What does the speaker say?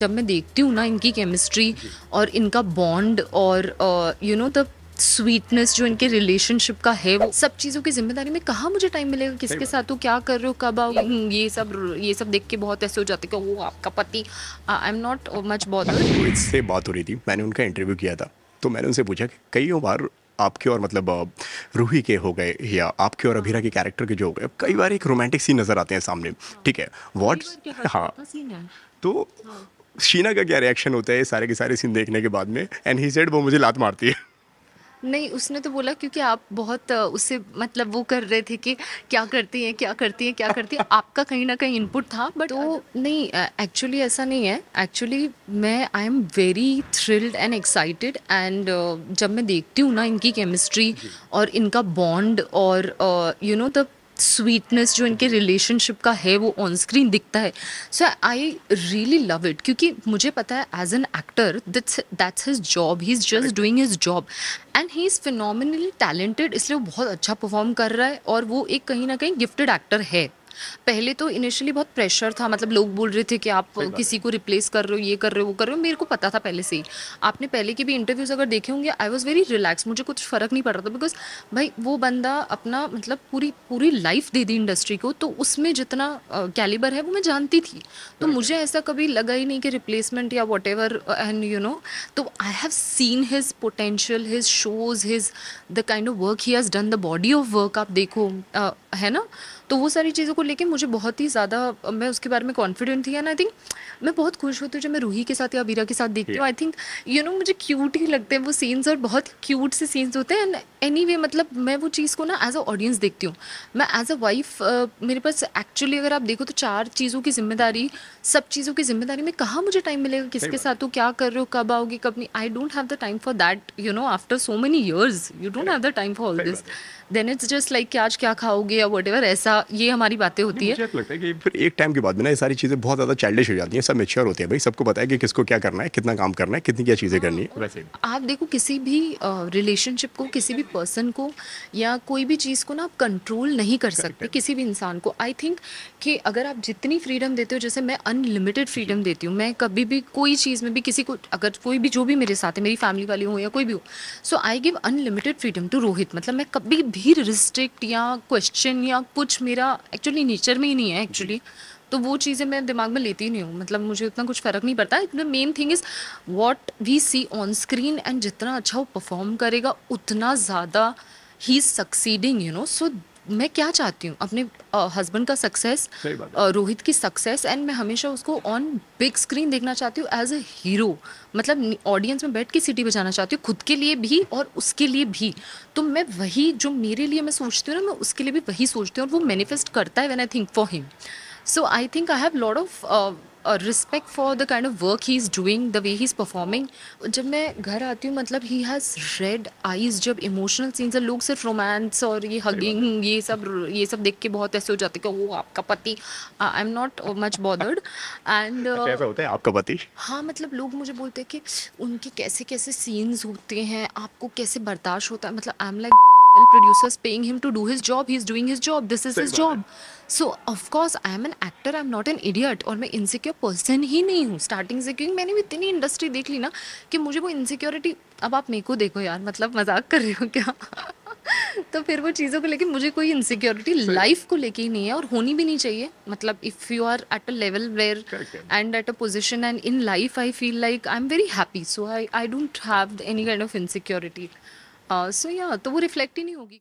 जब मैं देखती हूँ ना इनकी केमिस्ट्री और इनका बॉन्ड और द स्वीटनेस जो इनके रिलेशनशिप का है, वो सब चीज़ों की जिम्मेदारी में कहाँ मुझे टाइम मिलेगा, किसके साथ हो, क्या कर रहे हो, कब आओ, ये सब देख के बहुत ऐसे हो जाते कि वो आपका पति। I am not much bothered. इससे बात हो रही थी, मैंने उनका इंटरव्यू किया था, तो मैंने उनसे पूछा कि कई बार आपके और मतलब रूही के हो गए या आपके और अभीरा के कैरेक्टर के जो हो गए, कई बार एक रोमांटिक सीन नज़र आते हैं सामने। ठीक है, व्हाट। हाँ, सीन है। तो शीना का क्या रिएक्शन होता है ये सारे के सारे सीन देखने के बाद में? एंड ही सेड वो मुझे लात मारती है। नहीं, उसने तो बोला क्योंकि आप बहुत उससे मतलब वो कर रहे थे कि क्या करती हैं, क्या करती हैं, क्या करती हैं, आपका कहीं ना कहीं इनपुट था। बट तो नहीं, एक्चुअली ऐसा नहीं है। एक्चुअली मैं आई am very thrilled and excited, and जब मैं देखती हूँ ना इनकी केमिस्ट्री और इनका बॉन्ड और द स्वीटनेस जो इनके रिलेशनशिप का है, वो ऑन स्क्रीन दिखता है। So I really love it, क्योंकि मुझे पता है as an actor that's his job, he is just doing his job and he is phenomenally talented, इसलिए वो बहुत अच्छा परफॉर्म कर रहा है और वो एक कहीं ना कहीं गिफ्टेड एक्टर है। पहले तो इनिशियली बहुत प्रेशर था, मतलब लोग बोल रहे थे कि आप किसी को रिप्लेस कर रहे हो, ये कर रहे हो, वो कर रहे हो। मेरे को पता था पहले से ही। आपने पहले के भी इंटरव्यूज अगर देखे होंगे, आई वॉज वेरी रिलैक्स, मुझे कुछ फ़र्क नहीं पड़ रहा था, बिकॉज भाई वो बंदा अपना मतलब पूरी पूरी लाइफ दे दी इंडस्ट्री को, तो उसमें जितना कैलिबर है वो मैं जानती थी। तो मुझे ऐसा कभी लगा ही नहीं कि रिप्लेसमेंट या वॉट एवर, एंड तो I have seen his potential, his shows, his the kind of work he has done, the body of work आप देखो, है ना। तो वो सारी चीज़ों को लेके मुझे बहुत ही ज़्यादा, मैं उसके बारे में कॉन्फिडेंट थी। एंड आई थिंक मैं बहुत खुश होती हूँ जब मैं रूही के साथ या अबीरा के साथ देखती हूँ। आई थिंक मुझे क्यूट ही लगते हैं वो सीन्स, और बहुत क्यूट से सीन्स होते हैं। एंड एनीवे मतलब मैं वो चीज़ को ना एज अ ऑडियंस देखती हूँ। मैं एज अ वाइफ, मेरे पास एक्चुअली अगर आप देखो तो 4 चीज़ों की जिम्मेदारी, सब चीज़ों की जिम्मेदारी में कहाँ मुझे टाइम मिलेगा, किसके साथ हो, क्या कर रहे हो, कब आओगे, कब नहीं। I don't have the time for that, after so many years you don't have the time for all this. Then it's just like कि आज क्या खाओगे या वट एवर, ऐसा ये हमारी बातें नहीं, होती है। मुझे ऐसा लगता है कि फिर एक टाइम के बाद में ना ये सारी चीज़ें बहुत ज़्यादा चाइल्डिश हो जाती हैं, सब मैच्योर होते हैं, भाई सबको पता है कि किसको क्या करना है, कितना काम करना है, कितनी क्या चीज़ें करनी है, वैसे। आप देखो किसी भी रिलेशनशिप को, किसी भी पर्सन को या कोई भी चीज़ को ना आप कंट्रोल नहीं कर करेक्ट सकते, है। किसी भी इंसान को। आई थिंक कि अगर आप जितनी फ्रीडम देते हो, जैसे मैं अनलिमिटेड फ्रीडम देती हूँ, मैं कभी भी कोई चीज़ में भी किसी को, अगर कोई भी जो भी मेरे साथ है, मेरी फैमिली वाले हो या कोई भी हो, so I give unlimited freedom to Rohit. मतलब मैं कभी भी रिस्ट्रिक्ट या क्वेश्चन या कुछ, मेरा एक्चुअली नेचर में ही नहीं है एक्चुअली। तो वो चीज़ें मैं दिमाग में लेती ही नहीं हूँ, मतलब मुझे उतना कुछ फ़र्क नहीं पड़ता। The main thing is what we see on screen, and जितना अच्छा वो परफॉर्म करेगा उतना ज़्यादा ही इज़ सक्सीडिंग, सो मैं क्या चाहती हूँ अपने हस्बैंड का सक्सेस, सही बात है। रोहित की सक्सेस, एंड मैं हमेशा उसको ऑन बिग स्क्रीन देखना चाहती हूँ एज अ हीरो। मतलब ऑडियंस में बैठ के सीटी बजाना चाहती हूँ, खुद के लिए भी और उसके लिए भी। तो मैं वही जो मेरे लिए मैं सोचती हूँ ना, मैं उसके लिए भी वही सोचती हूँ, और वो मैनिफेस्ट करता है when I think for him. So I think I have a lot of respect for the kind of work he's doing, the way he's performing. जब मैं घर आती हूँ, मतलब he has red eyes जब इमोशनल सीन्स है। लोग सिर्फ रोमांस और ये सही बात है। हगिंग, ये सब देख के बहुत ऐसे हो जाते हैं कि वो आपका पति। I am not much bothered. And अच्छा, ऐसा होता है आपका पति? हाँ, मतलब लोग मुझे बोलते हैं कि उनके कैसे कैसे सीन्स होते हैं, आपको कैसे बर्दाश्त होता है। मतलब I am like, producers paying him to do his job, he's doing his job, this is सही his बात है। job. So of course I am an actor, I'm not an idiot, और मैं इनसिक्योर पर्सन ही नहीं हूँ starting से, क्योंकि मैंने भी इतनी इंडस्ट्री देख ली ना कि मुझे वो इनसिक्योरिटी। अब आप मेरे को देखो यार, मतलब मजाक कर रहे हो क्या? तो फिर वो चीज़ों को लेके मुझे कोई इनसिक्योरिटी सही बात। लाइफ को लेके ही नहीं है, और होनी भी नहीं चाहिए। मतलब if you are at a level where correct है। And at a position and in life, I feel like I am very happy, so I don't have any kind of insecurity. So या तो वो reflect ही नहीं होगी।